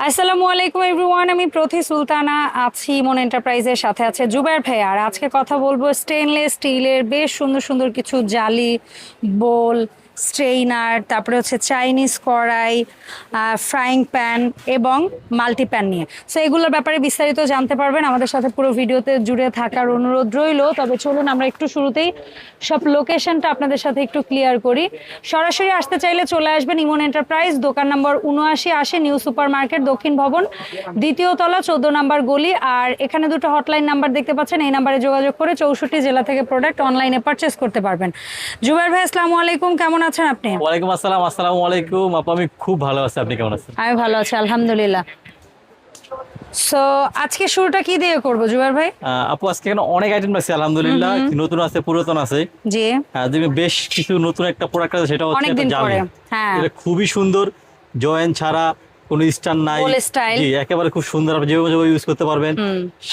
আসসালামু আলাইকুম এভরিওয়ান, আমি প্রতি সুলতানা আছি ইমন এন্টারপ্রাইজের সাথে আছে জুবাইর ভাই। আর আজকে কথা বলবো স্টেনলেস স্টিলের বেশ সুন্দর সুন্দর কিছু জালি, বোল, স্ট্রেইনার, তারপরে হচ্ছে চাইনিজ কড়াই, ফ্রাইং প্যান এবং মাল্টি প্যান নিয়ে। সো এগুলোর ব্যাপারে বিস্তারিত জানতে পারবেন, আমাদের সাথে পুরো ভিডিওতে জুড়ে থাকার অনুরোধ রইল। তবে চলুন আমরা একটু শুরুতেই সব লোকেশনটা আপনাদের সাথে একটু ক্লিয়ার করি। সরাসরি আসতে চাইলে চলে আসবেন ইমন এন্টারপ্রাইজ, দোকান নম্বর 7980 নিউ সুপার মার্কেট, দক্ষিণ ভবন, দ্বিতীয় তলা, 14 নম্বর গলি। আর এখানে দুটো হটলাইন নাম্বার দেখতে পাচ্ছেন, এই নাম্বারে যোগাযোগ করে 64 জেলা থেকে প্রোডাক্ট অনলাইনে পারচেস করতে পারবেন। জুবাইর ভাই আসসালামু আলাইকুম, কেমন আছেন আপনি? ওয়ালাইকুম আসসালাম। আসসালামু আলাইকুম আপু, আমি খুব ভালো আছি, আপনি কেমন আছেন? আমি ভালো আছি আলহামদুলিল্লাহ। সো আজকে শুরুটা কি দিয়ে করব জুবাইর ভাই? আপু আজকে এখানে অনেক আইটেম আছে আলহামদুলিল্লাহ, নতুন আছে পুরাতন আছে। জি, দেখবেন বেশ কিছু নতুন একটা প্রোডাক্ট আছে, সেটা হচ্ছে অনেকদিন একটা পরে। জালি। হ্যাঁ, এটা খুবই সুন্দর, জয়েন ছাড়া, কোনো স্টান নাই, Full style। জি একেবারে খুব সুন্দর, আপনি যেভাবে যেভাবে ইউজ করতে পারবেন।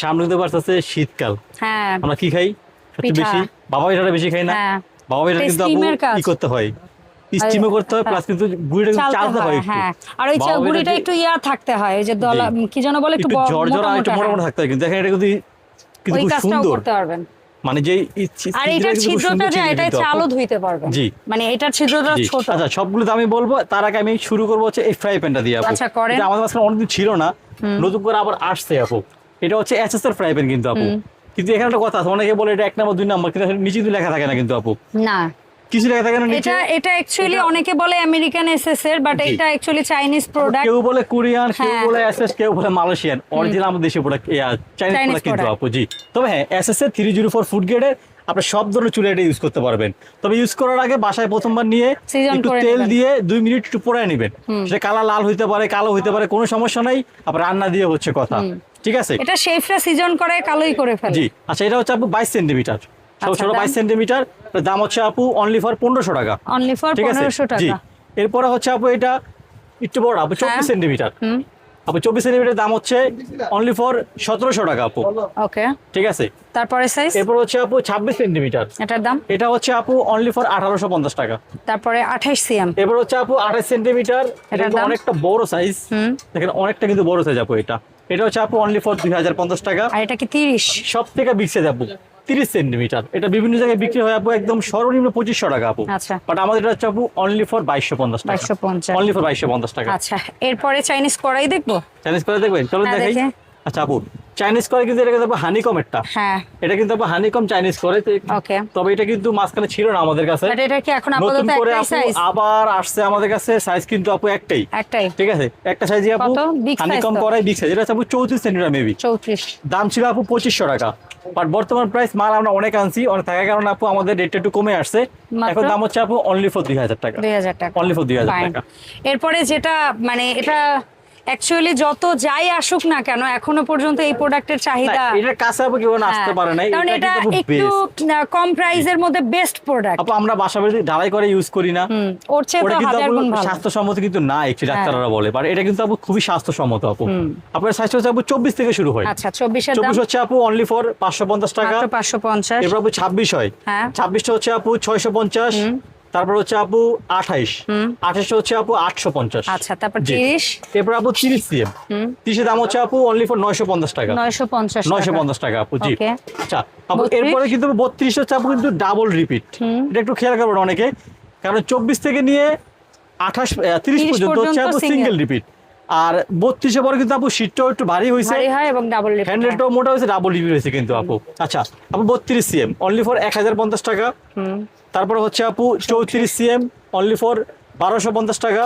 সামনে দিতে পারতেছে শীতকাল, হ্যাঁ, আমরা কি খাই সবচেয়ে পিঠা। বেশি? বাবা পিঠাটা বেশি খাই না? হ্যাঁ, বাবা পিঠা কিন্তু আপু স্টিমের কাজ। কি করতে হয়, স্টিমও করতে হয়, প্লাস কিন্তু গুড়িটা কিন্তু চালতে হয় একটু। হ্যাঁ, আর ওই বাবা গুড়িটা পিঠাতে একটু থাকতে হয়, ওই যে দলা কি যেন বলে, একটু একটু জর্জরা, একটু মোটা মোটা মোটা। থাকতে হয়, কিন্তু দেখেন এটা কিন্তু কিন্তু ওই খুব কাজটাও সুন্দর, করতে পারবেন। মানে যে আর এটার ছিদ্রটা যে এটাই চালও ধুইতে পারবেন। জি মানে এটার ছিদ্রটা জি। ছোট। আচ্ছা, সবগুলো তো আমি বলবো, তার আগে আমি শুরু করবো হচ্ছে এই ফ্রাই প্যানটা দিয়ে আপু। আচ্ছা, করেন। এটা আমাদের কাছে অনেকদিন ছিল না, নতুন করে আবার আসছে আপু। এটা হচ্ছে এসএস এর ফ্রাই প্যান কিন্তু আপু। কিন্তু এখানে একটা কথা আছে, অনেকে বলে এটা 1 নম্বর 2 নম্বর, কিন্তু আসলে নিচে কিন্তু লেখা থাকে না কিন্তু আপু, না, কিছু লেখা থাকে না নিচে। এটা অ্যাকচুয়ালি অনেকে বলে আমেরিকান এসএস এর, বাট এটা অ্যাকচুয়ালি চাইনিজ প্রোডাক্ট। কেউ বলে কোরিয়ান, কেউ হ্যাঁ। বলে এসএস, কেউ বলে মালয়েশিয়ান। অরিজিনাল আমাদের দেশি প্রোডাক্ট, চাইনিজ প্রোডাক্ট কিন্তু আপু। জি, তবে হ্যাঁ, এসএস এর 304 ফুড গ্রেডের আপনি সব ধরনের চুলা এটা ইউজ করতে পারবেন। তবে ইউজ করার আগে বাসায় প্রথমবার নিয়ে Season একটু করে তেল নেবেন। দিয়ে 2 মিনিট একটু পোড়ায় নেবেন। সেটা কালার লাল হইতে পারে, কালো হইতে পারে, কোনো সমস্যা নাই। আপনার রান্না দিয়ে হচ্ছে কথা, ঠিক আছে? এটা শেফরা সিজন করে কালোই করে ফেলে। জি, আচ্ছা, এটা হচ্ছে আপু 22 সেন্টিমিটার, ছোট ছোট 22 সেন্টিমিটার। দাম হচ্ছে আপু অনলি ফর 1500 টাকা। অনলি ফর ঠিক আছে 1500 জি। টাকা। এরপরে হচ্ছে আপু এটা একটু বড় আপু, 24 সেন্টিমিটার। আপু 24 সেন্টিমিটার দাম হচ্ছে অনলি ফর 1700 টাকা আপু। ওকে, ঠিক আছে। তারপরে সাইজ এরপর হচ্ছে আপু 26 সেন্টিমিটার, এটার দাম। এটা হচ্ছে আপু অনলি ফর 1850 টাকা। তারপরে 28 সিএম। এরপর হচ্ছে আপু 28 সেন্টিমিটার, এটা এটার কিন্তু দাম? অনেকটা বড় সাইজ। দেখেন অনেকটা কিন্তু বড় সাইজ আপু। এটা হচ্ছে আপু অনলি ফর 2050 টাকা। আর এটা কি 30? সব থেকে বিগ সাইজ আপু 30 সেন্টিমিটার। এটা বিভিন্ন জায়গায় বিক্রি হয় আপু একদম সর্বনিম্ন 2500 টাকা আপু। আচ্ছা, বাট আমাদের এটা হচ্ছে আপু অনলি ফর 2250 টাকা। 2250। অনলি ফর 2250 টাকা। আচ্ছা, এরপরে চাইনিজ কড়াই দেখবো। চাইনিজ করে দেখবেন, চলো হ্যাঁ, দেখাই। দেখে। আচ্ছা আপু, চাইনিজ করে কিন্তু এটা কিন্তু হানিকম একটা। হ্যাঁ, এটা কিন্তু আপু হানিকম চাইনিজ করে। ওকে। তবে এটা কিন্তু মাঝখানে ছিল না আমাদের কাছে, বাট এটা কি এখন নতুন আপাতত করে একটাই আপু সাইজ? আবার আসছে আমাদের কাছে। সাইজ কিন্তু আপু একটাই, একটাই। ঠিক আছে, একটা সাইজই আপু। কত? Big size হানিকম তো। করাই বিগ সাইজ। এটা হচ্ছে আপু 34 সেন্টিমিটার মেবি। 34। দাম ছিল আপু 2500 টাকা। বাট বর্তমান প্রাইস মাল আমরা অনেক আনছি, অনেক থাকার কারণে আপু আমাদের রেটটা একটু কমে আসছে। মাত্র? এখন দাম হচ্ছে আপু অনলি ফর 2000 টাকা। 2000 টাকা। Only for 2000 Fine। টাকা। এরপরে যেটা মানে এটা অ্যাকচুয়ালি যত যাই আসুক না কেন, এখনো পর্যন্ত এই প্রোডাক্টের চাহিদা। না, এটার কাছে আপু কেউ আসতে পারে না। কারণ এটা কিন্তু একটু বেস্ট কম প্রাইসের মধ্যে বেস্ট প্রোডাক্ট। আপু। আমরা বাসা বাড়িতে ঢালাই করে ইউজ করি না, ওর চেয়ে ওটা তো কিন্তু হাজার আপু গুণ ভালো। স্বাস্থ্যসম্মত কিন্তু না, একচুয়ালি ডাক্তাররা বলে। বাট এটা কিন্তু আপু খুবই স্বাস্থ্যসম্মত আপু। আপনার সাইজ হচ্ছে আপু 24 থেকে শুরু হয়। আচ্ছা, 24 এর দাম 24 হচ্ছে আপু অনলি ফর 550 টাকা। মাত্র 550। এরপর আপু 26 হয়। হ্যাঁ। 26টা হচ্ছে আপু 650। তারপর হচ্ছে আপু 28। 28 হচ্ছে আপু 850। আচ্ছা, তারপর জি। 30। এরপর আপু 30 সিএম। 30 এর দাম হচ্ছে আপু অনলি ফর 950 টাকা। 950 টাকা। 950 টাকা আপু। জি। Okay। আচ্ছা আপু, 32? এরপরে কিন্তু 32 হচ্ছে আপু কিন্তু ডাবল রিপিট। এটা একটু খেয়াল করবেন অনেকে, কারণ 24 থেকে নিয়ে 30 পর্যন্ত হচ্ছে আপু সিঙ্গেল রিপিট। আর 32 এর পরে কিন্তু আপু শীটটাও একটু ভারী হয়েছে, ভারী হয় এবং ডাবল লিফট। হ্যান্ডেলটাও মোটা হয়েছে, ডাবল রিপিট হয়েছে কিন্তু আপু। আচ্ছা আপু 32 সিএম অনলি ফর 1050 টাকা। তারপর হচ্ছে আপু 34 সিএম অনলি ফর 1250 টাকা।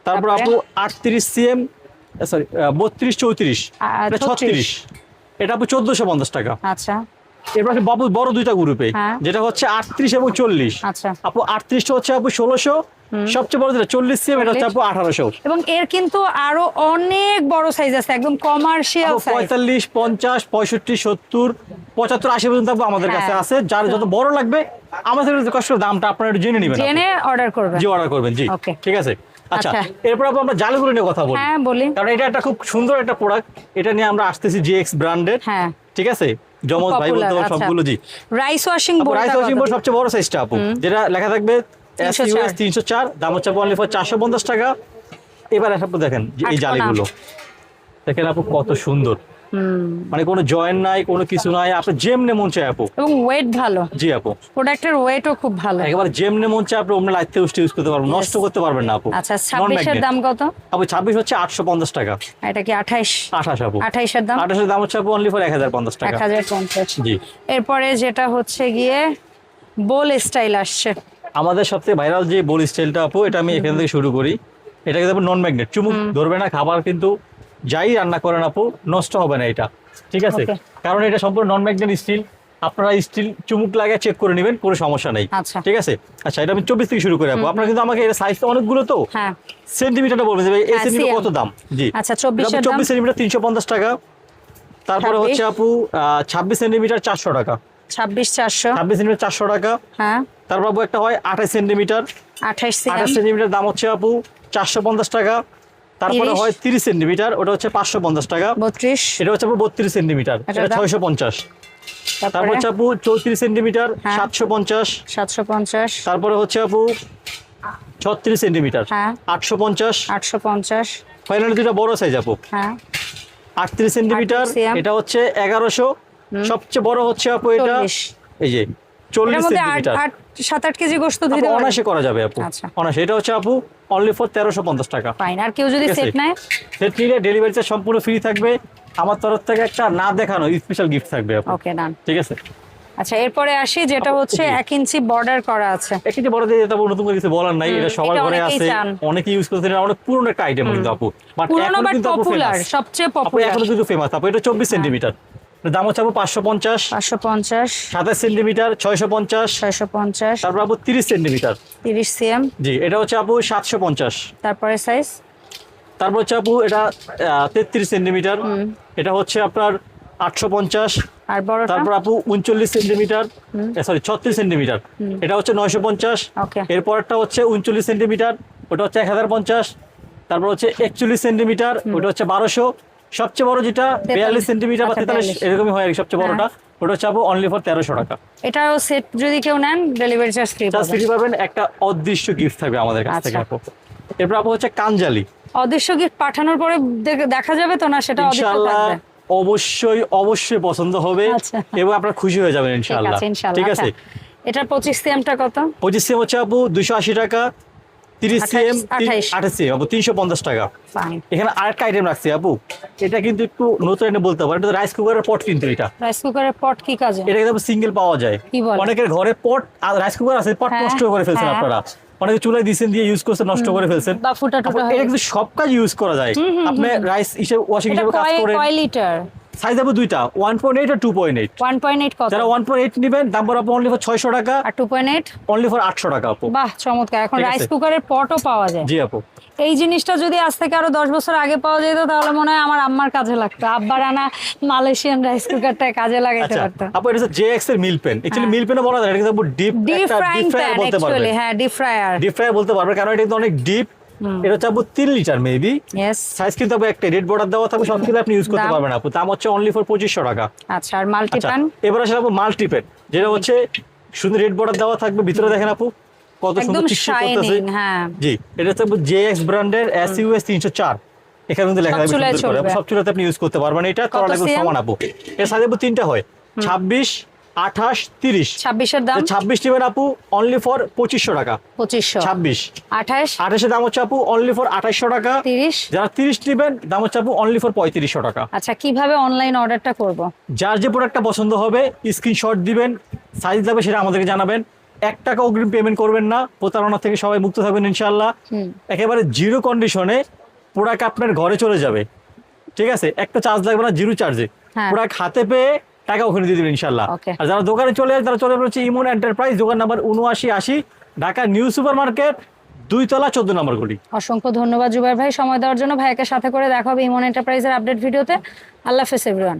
তারপর আপু 38 সিএম, সরি 32 34, এটা 36, এটা আপু 1450 টাকা। আচ্ছা, এরপর আছে বাবু বড় দুইটা গ্রুপে, হ্যাঁ। যেটা হচ্ছে 38 এবং 40। আচ্ছা। আপু 38টা হচ্ছে আপু 1600, সবচেয়ে বড় যেটা 40 সিএম, এটা হচ্ছে আপু 1800। এবং এর কিন্তু আরো অনেক বড় সাইজ আছে, একদম কমার্শিয়াল সাইজ। 45 50 65 70 75 80 পর্যন্ত আপু আমাদের কাছে আছে। যার যত বড় লাগবে আমাদের কাছে কষ্ট দামটা আপনারা একটু জেনে নেবেন, জেনে অর্ডার করবেন। জি অর্ডার করবেন। জি, Okay। ঠিক আছে। আচ্ছা, আচ্ছা। এরপর আপু আমরা জালিগুলো নিয়ে কথা বলি। হ্যাঁ, বলি। কারণ এটা একটা খুব সুন্দর একটা প্রোডাক্ট। এটা নিয়ে আমরা আসতেছি জিএক্স ব্র্যান্ডের। হ্যাঁ, ঠিক আছে, জমজ ভাই বলতে Popular, সবগুলো। জি, rice washing board. Rice washing board সবচেয়ে বড় সাইজটা আপু, যেটা লেখা থাকবে SUS 304। দাম হচ্ছে অনলি ফর 450 টাকা। এবার আপু দেখেন যে এই আটকোনা। জালিগুলো দেখেন আপু কত সুন্দর, মানে কোনো জয়েন্ট নাই, কোনো কিছু নাই, আপনি যেমনে মন চায় আপু। এবং ওয়েট ভালো, জি আপু, প্রোডাক্টের ওয়েটও খুব ভালো। একেবারে যেমনে মন চায় আপনি অন্য লাইট ইউজ করতে পারবেন, নষ্ট করতে পারবেন না আপু। আচ্ছা, Non 26 এর magnet। দাম কত? আপু 26 হচ্ছে 850 টাকা। আর এটা কি 28? 28 আপু, 28 এর দাম 28 এর দাম হচ্ছে আপু অনলি ফর 1050 টাকা। 1050। জি, এরপরে যেটা হচ্ছে গিয়ে বোল স্টাইল আসছে। আমাদের সবথেকে ভাইরাল যে বোল স্টাইলটা আপু, এটা আমি এখান থেকে শুরু করি। এটা কিন্তু নন ম্যাগনেট, চুমুক ধরবে না, খাবার কিন্তু যাই রান্না করেন আপু নষ্ট হবে না এটা, ঠিক আছে? Okay. কারণ এটা সম্পূর্ণ নন ম্যাগনেট স্টিল, আপনারা স্টিল চুমুক লাগিয়ে চেক করে নেবেন, কোনো সমস্যা নেই। আচ্ছা। ঠিক আছে, আচ্ছা এটা আমি 24 থেকে শুরু করে আপু। আপনারা কিন্তু আমাকে এটা সাইজ তো অনেকগুলো, তো হ্যাঁ, সেন্টিমিটারটা বলবেন যে ভাই এই হ্যাঁ, সেন্টিমিটার CM কত দাম। জি, আচ্ছা, 24 এর দাম 24 সেন্টিমিটার 350 টাকা। তারপরে 26 হচ্ছে আপু 26 সেন্টিমিটার 400 টাকা। 26400। 26 সেন্টিমিটার 400 টাকা। হ্যাঁ, তারপর আপু একটা হয় 28 সেন্টিমিটার। 28 28 সিএম সেন্টিমিটার দাম হচ্ছে আপু 450 টাকা। তারপরে 30 হয় 30 সেন্টিমিটার, ওটা হচ্ছে 550 টাকা। 32। এটা হচ্ছে আপু 32 সেন্টিমিটার, এটার এটা দাম? 650। তারপর তারপরে হচ্ছে আপু 34 সেন্টিমিটার হ্যাঁ। 750। 750। তারপরে হচ্ছে আপু 36 সেন্টিমিটার হ্যাঁ। 850। 850। ফাইনালি দুটো বড় সাইজ আপু হ্যাঁ, 38 সেন্টিমিটার, 38 cm এটা হচ্ছে 1100। সবচেয়ে বড় হচ্ছে আপু এটা 40। এই যে এর 40 মধ্যে সেন্টিমিটার। 7-8 কেজি গোশত আপু দিতে পারবে। অনায়াসে করা যাবে আপু, আচ্ছা। অনায়াসে। এটা হচ্ছে আপু অনলি ফর 1350 টাকা। ফাইন। আর কেউ যদি ঠিক আছে। সেট নেয়? সেট নিলে ডেলিভারি চার্জ সম্পূর্ণ ফ্রি থাকবে। আমার তরফ থেকে একটা না দেখানো স্পেশাল গিফট থাকবে আপু। ওকে, ডান। ঠিক আছে, আচ্ছা, এরপরে আসি যেটা হচ্ছে জি। 1 ইঞ্চি বর্ডার করা আছে। একটি বড় দিয়ে যেটা নতুন করে কিছু বলার নাই, এটা সবার এটা ঘরে অনেকেই আছে, চান। অনেকে ইউজ করতে, অনেক পুরনো একটা আইটেম কিন্তু আপু, বাট পুরনো এখন বাট কিন্তু আপু পপুলার, ফেমাস। সবচেয়ে আপু পপুলার। এখনো কিন্তু ফেমাস আপু। এটা 24 সেন্টিমিটার, এটার দাম হচ্ছে আপু 550। 550। 27 সেন্টিমিটার 650। 650। তারপর আপু 30 সেন্টিমিটার, 30 সিএম। জি এটা হচ্ছে আপু 750। তারপরে সাইজ তারপর হচ্ছে আপু এটা 33 সেন্টিমিটার, এটা হচ্ছে আপনার 850। আর বড়টা? তারপর আপু 39 সেন্টিমিটার, সরি 36 সেন্টিমিটার, এটা হচ্ছে 950। ওকে। এরপরটা হচ্ছে 39 সেন্টিমিটার, ওটা হচ্ছে 1050। তারপর হচ্ছে 41 সেন্টিমিটার, ওটা হচ্ছে 1200। সবচেয়ে বড় যেটা 42 সেন্টিমিটার বা আচ্ছা, 43 42 এরকমই হয় আর কি, সবচেয়ে বড়টা ওটা হচ্ছে আপু অনলি ফর 1300 টাকা। এটাও সেট যদি কেউ নেন delivery charge free just free পাবেন, একটা অদৃশ্য গিফট থাকবে আমাদের কাছ থেকে আচ্ছা। আপু। এরপর আপু হচ্ছে কানজালি। অদৃশ্য গিফট পাঠানোর পরে দেখা যাবে তো না সেটা অদৃশ্য ইনশাআল্লাহ থাকবে? অবশ্যই অবশ্যই পছন্দ হবে আচ্ছা। এবং আপনারা খুশি হয়ে যাবেন ঠিক ইনশাআল্লাহ। আছে, ইনশাআল্লাহ। ঠিক আছে, আচ্ছা, এটার 25 সিএমটা কত? 25 সিএম হচ্ছে আপু 280 টাকা। 30 সিএম 28 28 সিএম আপু 350 টাকা। ফাইন। এখানে আরেকটা আইটেম রাখছি আপু, এটা কিন্তু একটু নতুন আইটেম বলতে পারেন, এটা রাইস কুকারের পট কিন্তু এটা। রাইস কুকারের পট কি কাজে? এটা কিন্তু সিঙ্গেল পাওয়া যায়। কি বলেন? অনেকের ঘরে পট আর রাইস কুকার আছে, পট হ্যাঁ, নষ্ট করে ফেলছেন হ্যাঁ। আপনারা, অনেকে চুলায় দিয়েছেন দিয়ে ইউজ করছেন, নষ্ট করে ফেলছেন। বা ফুটা আপু, টুটা এটা কিন্তু সব কাজ ইউজ করা যায়। আপনি রাইস হিসেবে, ওয়াশিং এটা হিসেবে কাজ করেন। কয় লিটার? সাইজ আপু দুইটা, 1.8 আর 2.8। 1.8 কত? যারা 1.8 নেবেন দাম পড়বে আপু অনলি ফর 600 টাকা, আর 2.8? অনলি ফর 800 টাকা আপু। বাহ, চমৎকার। এখন ঠিক রাইস আছে। কুকারের পটও পাওয়া যায়। জি আপু, এই জিনিসটা যদি আজ থেকে আরো 10 বছর আগে পাওয়া যেত তাহলে মনে হয় আমার আম্মার কাজে লাগতো। আব্বার আনা মালয়েশিয়ান রাইস কুকারটা কাজে লাগাইতে আচ্ছা পারতো। আপু এটা হচ্ছে জেএক্স এর মিল পেন। অ্যাকচুয়ালি মিল পেনও বলা যায় না, এটা কিন্তু আপু ডিপ ডিপ ফ্রাইং প্যান বলতে পারবে। অ্যাকচুয়ালি, হ্যাঁ, ডিপ ফ্রায়ার। ডিপ ফ্রাই বলতে পারবে, কারণ এটা কিন্তু অনেক ডিপ। এটা হচ্ছে আপু 3 লিটার মেবি ইয়েস। সাইজ, কিন্তু আপু একটা রেড বর্ডার দেওয়া থাকবে, সব কিছু আপনি ইউজ করতে দাম? পারবেন আপু। দাম হচ্ছে অনলি ফর 2500 টাকা। আচ্ছা, আর মাল্টি আচ্ছা, প্যান? এবার আসলে আপু মাল্টি পেন, যেটা হচ্ছে সুন্দর রেড বর্ডার দেওয়া থাকবে, ভিতরে দেখেন আপু কত সুন্দর একদম চিকচিক করতেছে। শাইনিং, হ্যাঁ। জি, এটা হচ্ছে জেএক্স ব্র্যান্ডের SUS 304। এখানে কিন্তু লেখা থাকবে চুলায় সুন্দর করে, চলবে। সব চুলাতে আপনি ইউজ করতে পারবেন। এটা কত তরল একদম CM? সমান আপু। এর সাইজ আপু তিনটা হয়, 26, 28, 30। 26 এর দাম? 26 নেবেন আপু অনলি ফর 2500 টাকা। 2500। 26, 28? 28 এর দাম হচ্ছে আপু অনলি ফর 2800 টাকা। 30? যারা 30 নেবেন দাম হচ্ছে আপু অনলি ফর 3500 টাকা। আচ্ছা, কিভাবে অনলাইন অর্ডারটা করব? যার যে প্রোডাক্টটা পছন্দ হবে স্ক্রিনশট দিবেন, সাইজ যাবে সেটা আমাদেরকে জানাবেন। 1 টাকা অগ্রিম পেমেন্ট করবেন না, প্রতারণা থেকে সবাই মুক্ত থাকবেন ইনশাআল্লাহ। একেবারে জিরো কন্ডিশনে প্রোডাক্ট আপনার ঘরে চলে যাবে। ঠিক আছে, একটা চার্জ লাগবে না, জিরো চার্জে হ্যাঁ। প্রোডাক্ট হাতে পেয়ে টাকা ওখানে দিয়ে দেবেন ইনশাআল্লাহ। Okay. আর যারা দোকানে চলে যায় তারা চলে যাবে হচ্ছে ইমন এন্টারপ্রাইজ, দোকান number 7980, Dhaka new super market, 2 তলা 14 নম্বর গলি। অসংখ্য ধন্যবাদ জুবাইর ভাই সময় দেওয়ার জন্য। ভাইকে সাথে করে দেখা হবে ইমন এন্টারপ্রাইজের আপডেট ভিডিওতে। আল্লাহ হাফেজ এভরিওয়ান।